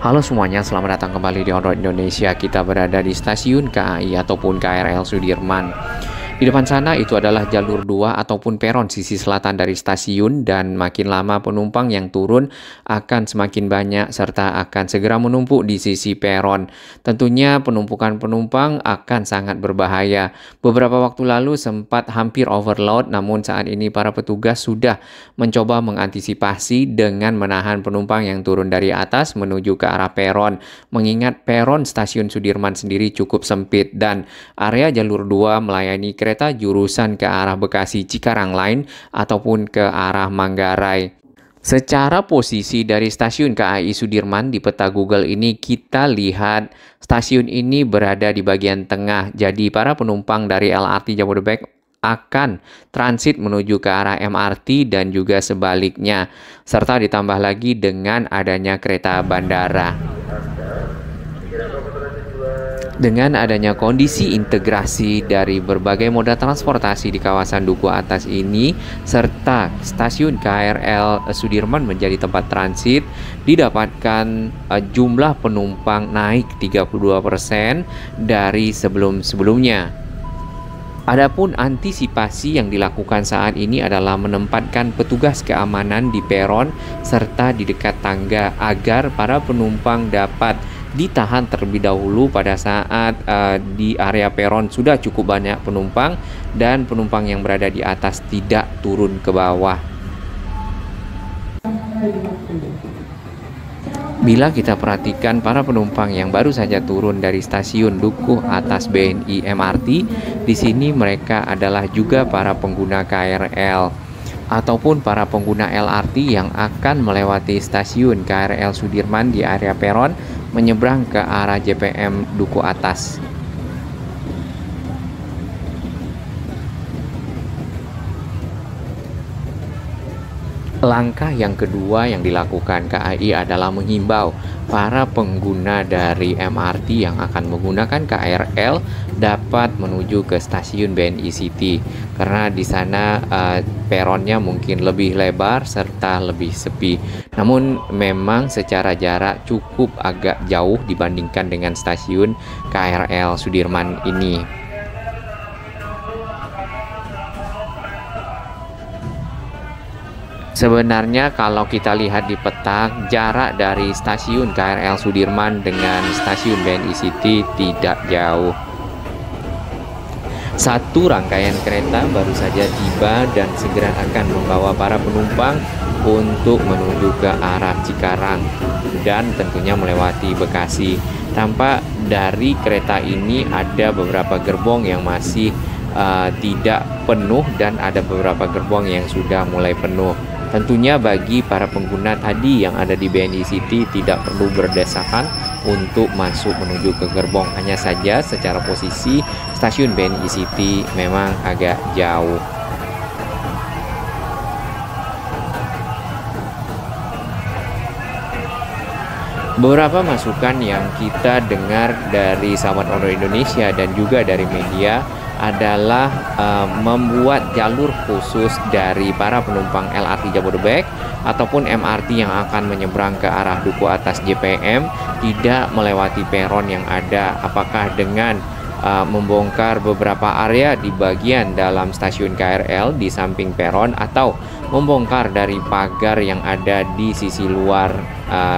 Halo semuanya, selamat datang kembali di On Road Indonesia. Kita berada di stasiun KAI ataupun KRL Sudirman. Di depan sana itu adalah jalur 2 ataupun peron sisi selatan dari stasiun, dan makin lama penumpang yang turun akan semakin banyak serta akan segera menumpuk di sisi peron. Tentunya penumpukan penumpang akan sangat berbahaya. Beberapa waktu lalu sempat hampir overload, namun saat ini para petugas sudah mencoba mengantisipasi dengan menahan penumpang yang turun dari atas menuju ke arah peron. Mengingat peron stasiun Sudirman sendiri cukup sempit dan area jalur 2 melayani kereta jurusan ke arah Bekasi Cikarang Line ataupun ke arah Manggarai. Secara posisi dari stasiun KAI Sudirman di peta Google ini, kita lihat stasiun ini berada di bagian tengah. Jadi para penumpang dari LRT Jabodebek akan transit menuju ke arah MRT dan juga sebaliknya. Serta ditambah lagi dengan adanya kereta bandara. Dengan adanya kondisi integrasi dari berbagai moda transportasi di kawasan Duku Atas ini, serta stasiun KRL Sudirman menjadi tempat transit, didapatkan jumlah penumpang naik 32% dari sebelum-sebelumnya. Adapun antisipasi yang dilakukan saat ini adalah menempatkan petugas keamanan di peron serta di dekat tangga agar para penumpang dapat ditahan terlebih dahulu pada saat di area peron sudah cukup banyak penumpang dan penumpang yang berada di atas tidak turun ke bawah. Bila kita perhatikan para penumpang yang baru saja turun dari stasiun Dukuh Atas BNI MRT, di sini mereka adalah juga para pengguna KRL ataupun para pengguna LRT yang akan melewati stasiun KRL Sudirman di area peron menyeberang ke arah JPM Duku Atas. Langkah yang kedua yang dilakukan KAI adalah menghimbau para pengguna dari MRT yang akan menggunakan KRL dapat menuju ke stasiun BNI City karena di sana peronnya mungkin lebih lebar serta lebih sepi. Namun memang secara jarak cukup agak jauh dibandingkan dengan stasiun KRL Sudirman ini. Sebenarnya kalau kita lihat di peta, jarak dari stasiun KRL Sudirman dengan stasiun BNI City tidak jauh. Satu rangkaian kereta baru saja tiba dan segera akan membawa para penumpang untuk menuju ke arah Cikarang dan tentunya melewati Bekasi. Tampak dari kereta ini ada beberapa gerbong yang masih tidak penuh dan ada beberapa gerbong yang sudah mulai penuh. Tentunya bagi para pengguna tadi yang ada di BNI City tidak perlu berdesakan untuk masuk menuju ke gerbong. Hanya saja secara posisi stasiun BNI City memang agak jauh. Beberapa masukan yang kita dengar dari sahabat On Road Indonesia dan juga dari media adalah membuat jalur khusus dari para penumpang LRT Jabodebek ataupun MRT yang akan menyeberang ke arah Duku Atas JPM tidak melewati peron yang ada. Apakah dengan membongkar beberapa area di bagian dalam stasiun KRL di samping peron atau membongkar dari pagar yang ada di sisi luar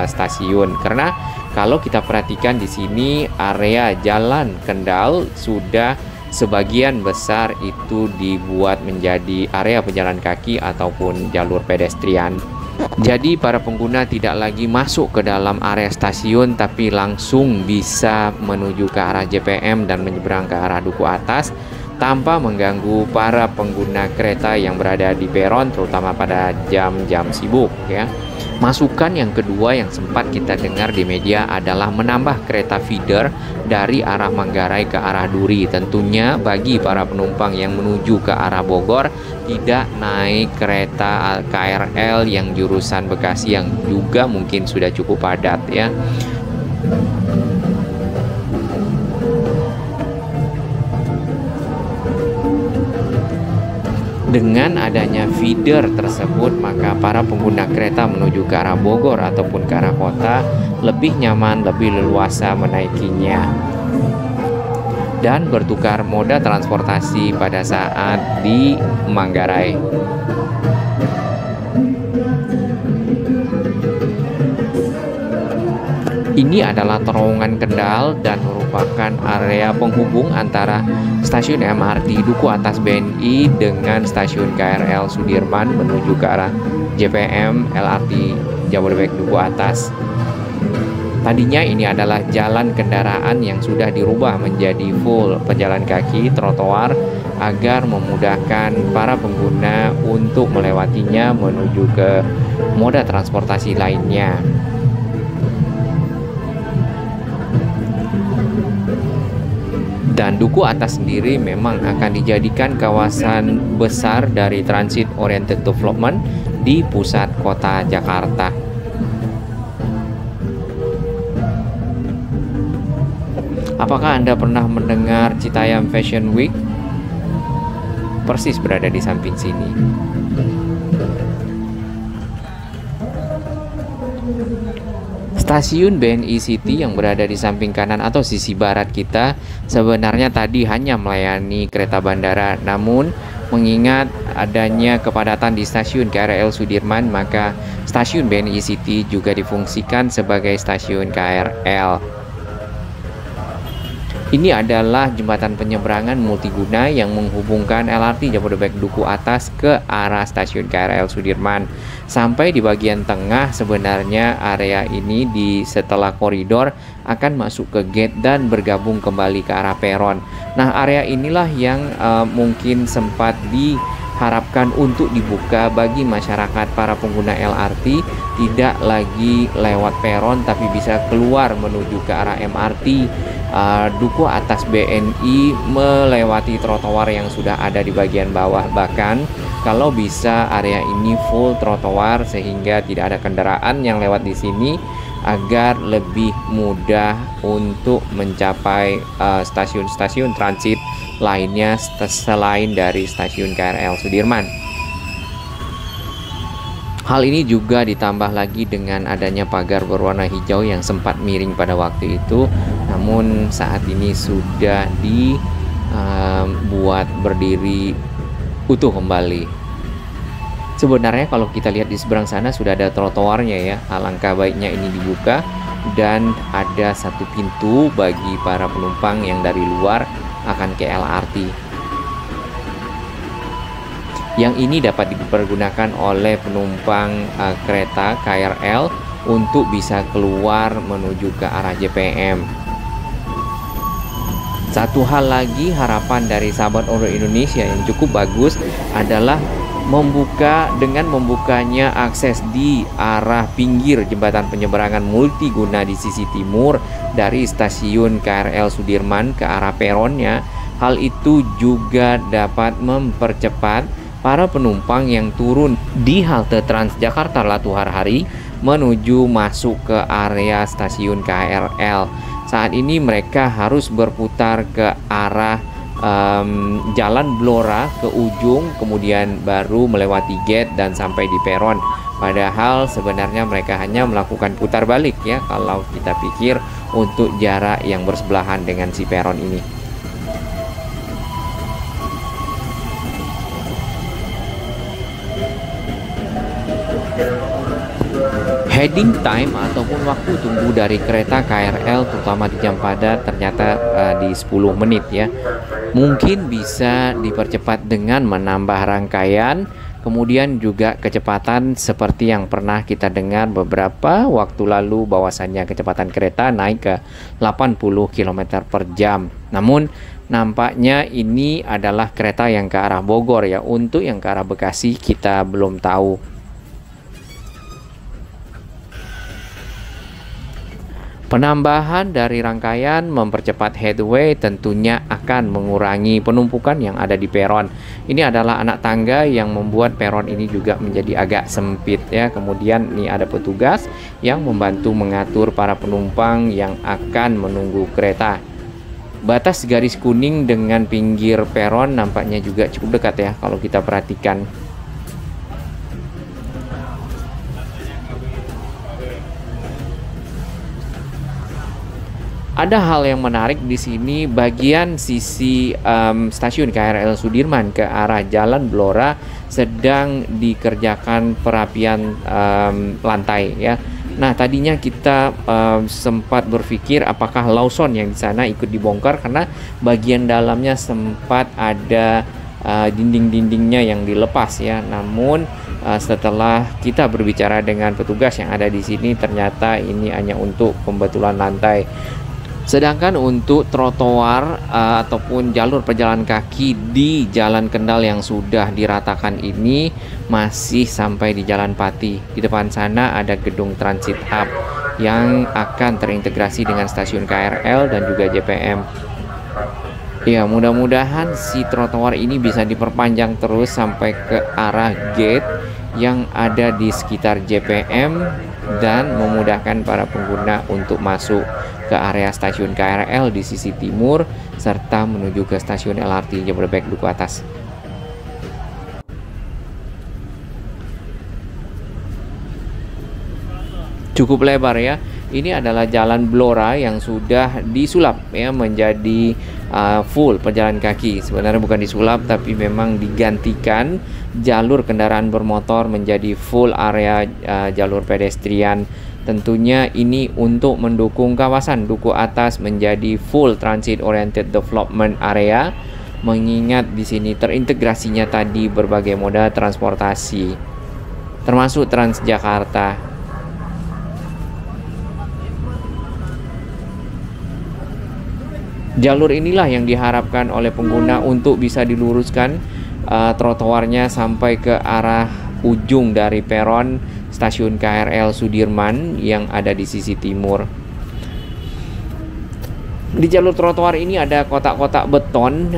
stasiun. Karena kalau kita perhatikan di sini area Jalan Kendal sudah sebagian besar itu dibuat menjadi area pejalan kaki ataupun jalur pedestrian. Jadi para pengguna tidak lagi masuk ke dalam area stasiun tapi langsung bisa menuju ke arah JPM dan menyeberang ke arah Duku Atas tanpa mengganggu para pengguna kereta yang berada di peron terutama pada jam-jam sibuk ya. Masukan yang kedua yang sempat kita dengar di media adalah menambah kereta feeder dari arah Manggarai ke arah Duri. Tentunya bagi para penumpang yang menuju ke arah Bogor tidak naik kereta KRL yang jurusan Bekasi yang juga mungkin sudah cukup padat ya. Dengan adanya feeder tersebut, maka para pengguna kereta menuju ke arah Bogor ataupun ke arah kota lebih nyaman, lebih leluasa menaikinya dan bertukar moda transportasi pada saat di Manggarai. Ini adalah terowongan Kendal dan merupakan area penghubung antara stasiun MRT Duku Atas BNI dengan stasiun KRL Sudirman menuju ke arah JPM LRT Jabodebek Duku Atas. Tadinya ini adalah jalan kendaraan yang sudah dirubah menjadi full pejalan kaki trotoar agar memudahkan para pengguna untuk melewatinya menuju ke moda transportasi lainnya. Dan Duku Atas sendiri memang akan dijadikan kawasan besar dari Transit Oriented Development di pusat kota Jakarta. Apakah Anda pernah mendengar Citayam Fashion Week? Persis berada di samping sini. Stasiun BNI City yang berada di samping kanan atau sisi barat kita sebenarnya tadi hanya melayani kereta bandara, namun mengingat adanya kepadatan di stasiun KRL Sudirman, maka stasiun BNI City juga difungsikan sebagai stasiun KRL. Ini adalah jembatan penyeberangan multiguna yang menghubungkan LRT Jabodebek Duku Atas ke arah stasiun KRL Sudirman. Sampai di bagian tengah sebenarnya area ini setelah koridor akan masuk ke gate dan bergabung kembali ke arah peron. Nah, area inilah yang mungkin sempat diharapkan untuk dibuka bagi masyarakat para pengguna LRT, tidak lagi lewat peron tapi bisa keluar menuju ke arah MRT Duku Atas BNI melewati trotoar yang sudah ada di bagian bawah. Bahkan kalau bisa area ini full trotoar sehingga tidak ada kendaraan yang lewat di sini agar lebih mudah untuk mencapai stasiun-stasiun transit lainnya selain dari stasiun KRL Sudirman. Hal ini juga ditambah lagi dengan adanya pagar berwarna hijau yang sempat miring pada waktu itu, namun saat ini sudah dibuat berdiri utuh kembali. Sebenarnya kalau kita lihat di seberang sana sudah ada trotoarnya ya, alangkah baiknya ini dibuka dan ada satu pintu bagi para penumpang yang dari luar akan ke LRT. Yang ini dapat dipergunakan oleh penumpang kereta KRL untuk bisa keluar menuju ke arah JPM. Satu hal lagi, harapan dari sahabat Oro Indonesia yang cukup bagus adalah dengan membukanya akses di arah pinggir jembatan penyeberangan multiguna di sisi timur dari stasiun KRL Sudirman ke arah peronnya. Hal itu juga dapat mempercepat para penumpang yang turun di halte Transjakarta Latuhar Hari menuju masuk ke area stasiun KRL. Saat ini mereka harus berputar ke arah Jalan Blora ke ujung, kemudian baru melewati gate dan sampai di peron. Padahal sebenarnya mereka hanya melakukan putar balik ya kalau kita pikir untuk jarak yang bersebelahan dengan si peron ini. Heading time ataupun waktu tunggu dari kereta KRL terutama di jam padat ternyata di 10 menit ya. Mungkin bisa dipercepat dengan menambah rangkaian, kemudian juga kecepatan seperti yang pernah kita dengar beberapa waktu lalu bahwasannya kecepatan kereta naik ke 80 km per jam. Namun nampaknya ini adalah kereta yang ke arah Bogor ya. Untuk yang ke arah Bekasi kita belum tahu. Penambahan dari rangkaian mempercepat headway tentunya akan mengurangi penumpukan yang ada di peron. Ini adalah anak tangga yang membuat peron ini juga menjadi agak sempit ya. Kemudian ini ada petugas yang membantu mengatur para penumpang yang akan menunggu kereta. Batas garis kuning dengan pinggir peron nampaknya juga cukup dekat ya kalau kita perhatikan. Ada hal yang menarik di sini, bagian sisi stasiun KRL Sudirman ke arah Jalan Blora sedang dikerjakan perapian lantai ya. Nah, tadinya kita sempat berpikir apakah Lawson yang di sana ikut dibongkar karena bagian dalamnya sempat ada dinding-dindingnya yang dilepas ya. Namun setelah kita berbicara dengan petugas yang ada di sini, ternyata ini hanya untuk pembetulan lantai. Sedangkan untuk trotoar ataupun jalur pejalan kaki di Jalan Kendal yang sudah diratakan ini masih sampai di Jalan Pati. Di depan sana ada gedung Transit Hub yang akan terintegrasi dengan stasiun KRL dan juga JPM. Ya, mudah-mudahan si trotoar ini bisa diperpanjang terus sampai ke arah gate yang ada di sekitar JPM dan memudahkan para pengguna untuk masuk ke area stasiun KRL di sisi timur serta menuju ke stasiun LRT Jabodebek Duku Atas. Cukup lebar ya. Ini adalah Jalan Blora yang sudah disulap ya menjadi full pejalan kaki. Sebenarnya bukan disulap tapi memang digantikan jalur kendaraan bermotor menjadi full area jalur pedestrian. Tentunya ini untuk mendukung kawasan Duku Atas menjadi full transit oriented development area, mengingat di sini terintegrasinya tadi berbagai moda transportasi termasuk Transjakarta. Jalur inilah yang diharapkan oleh pengguna untuk bisa diluruskan trotoarnya sampai ke arah ujung dari peron stasiun KRL Sudirman yang ada di sisi timur. Di jalur trotoar ini ada kotak-kotak beton,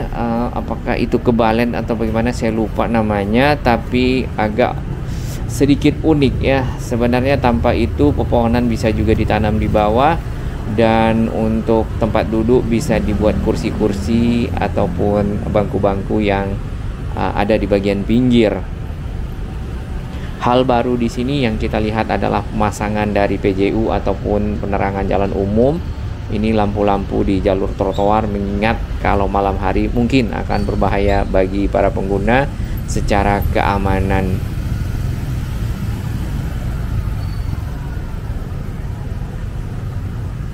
apakah itu kebalen atau bagaimana saya lupa namanya, tapi agak sedikit unik ya. Sebenarnya tanpa itu pepohonan bisa juga ditanam di bawah. Dan untuk tempat duduk bisa dibuat kursi-kursi ataupun bangku-bangku yang ada di bagian pinggir. Hal baru di sini yang kita lihat adalah pemasangan dari PJU ataupun penerangan jalan umum. Ini lampu-lampu di jalur trotoar, mengingat kalau malam hari mungkin akan berbahaya bagi para pengguna secara keamanan.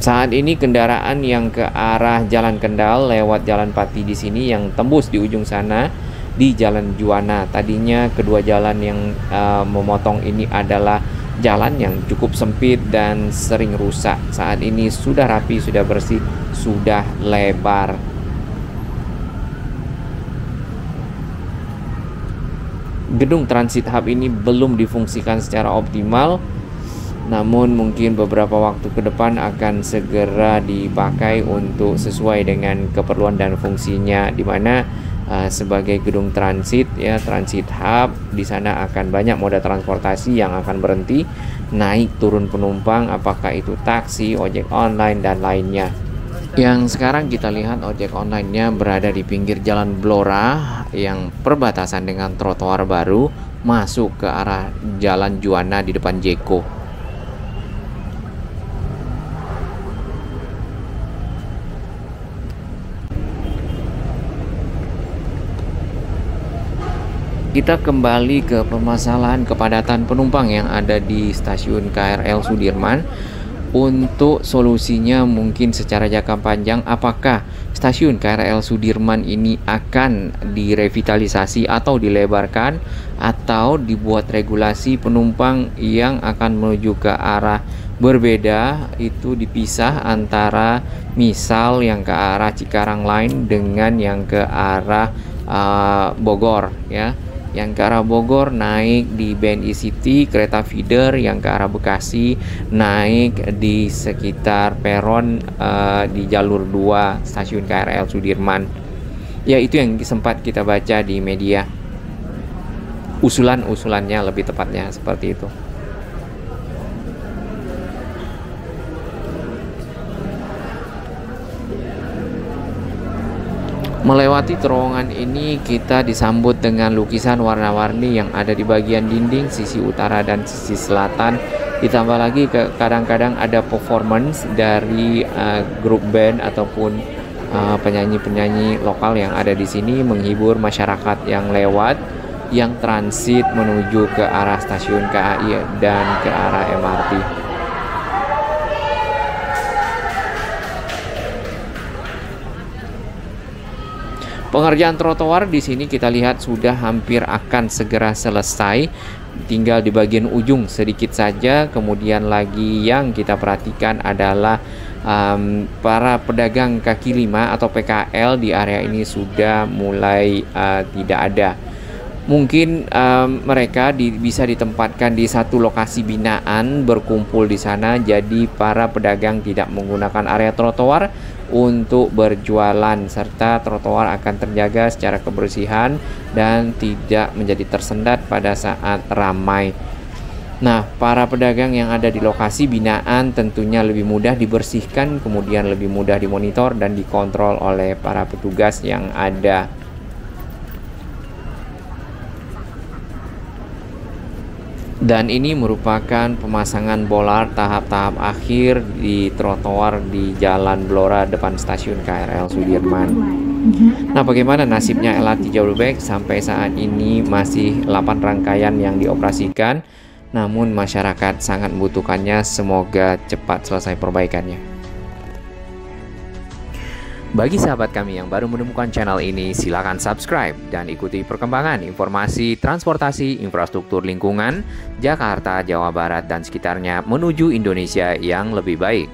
Saat ini kendaraan yang ke arah Jalan Kendal lewat Jalan Pati di sini yang tembus di ujung sana di Jalan Juwana. Tadinya kedua jalan yang memotong ini adalah jalan yang cukup sempit dan sering rusak. Saat ini sudah rapi, sudah bersih, sudah lebar. Gedung Transit Hub ini belum difungsikan secara optimal. Namun mungkin beberapa waktu ke depan akan segera dipakai untuk sesuai dengan keperluan dan fungsinya, di mana sebagai gedung transit ya, Transit Hub, di sana akan banyak moda transportasi yang akan berhenti naik turun penumpang, apakah itu taksi, ojek online dan lainnya. Yang sekarang kita lihat ojek online-nya berada di pinggir Jalan Blora yang perbatasan dengan trotoar baru masuk ke arah Jalan Juwana di depan Jeko. Kita kembali ke permasalahan kepadatan penumpang yang ada di stasiun KRL Sudirman. Untuk solusinya mungkin secara jangka panjang, apakah stasiun KRL Sudirman ini akan direvitalisasi atau dilebarkan, atau dibuat regulasi penumpang yang akan menuju ke arah berbeda, itu dipisah antara misal yang ke arah Cikarang Line dengan yang ke arah Bogor ya. Yang ke arah Bogor naik di BNI City, kereta feeder yang ke arah Bekasi naik di sekitar peron di jalur 2 stasiun KRL Sudirman. Ya, itu yang sempat kita baca di media. Usulannya lebih tepatnya seperti itu. Melewati terowongan ini kita disambut dengan lukisan warna-warni yang ada di bagian dinding sisi utara dan sisi selatan. Ditambah lagi kadang-kadang ada performance dari grup band ataupun penyanyi-penyanyi lokal yang ada di sini menghibur masyarakat yang lewat, yang transit menuju ke arah stasiun KAI dan ke arah MRT. Pengerjaan trotoar di sini kita lihat sudah hampir akan segera selesai, tinggal di bagian ujung sedikit saja. Kemudian lagi yang kita perhatikan adalah para pedagang kaki lima atau PKL di area ini sudah mulai tidak ada. Mungkin mereka bisa ditempatkan di satu lokasi binaan, berkumpul di sana, jadi para pedagang tidak menggunakan area trotoar untuk berjualan, serta trotoar akan terjaga secara kebersihan dan tidak menjadi tersendat pada saat ramai. Nah, para pedagang yang ada di lokasi binaan tentunya lebih mudah dibersihkan, kemudian lebih mudah dimonitor dan dikontrol oleh para petugas yang ada. Dan ini merupakan pemasangan bollard tahap-tahap akhir di trotoar di Jalan Blora depan stasiun KRL Sudirman. Nah, bagaimana nasibnya LRT Jabodebek? Sampai saat ini masih 8 rangkaian yang dioperasikan, namun masyarakat sangat membutuhkannya. Semoga cepat selesai perbaikannya. Bagi sahabat kami yang baru menemukan channel ini, silakan subscribe dan ikuti perkembangan informasi transportasi, infrastruktur lingkungan, Jakarta, Jawa Barat, dan sekitarnya menuju Indonesia yang lebih baik.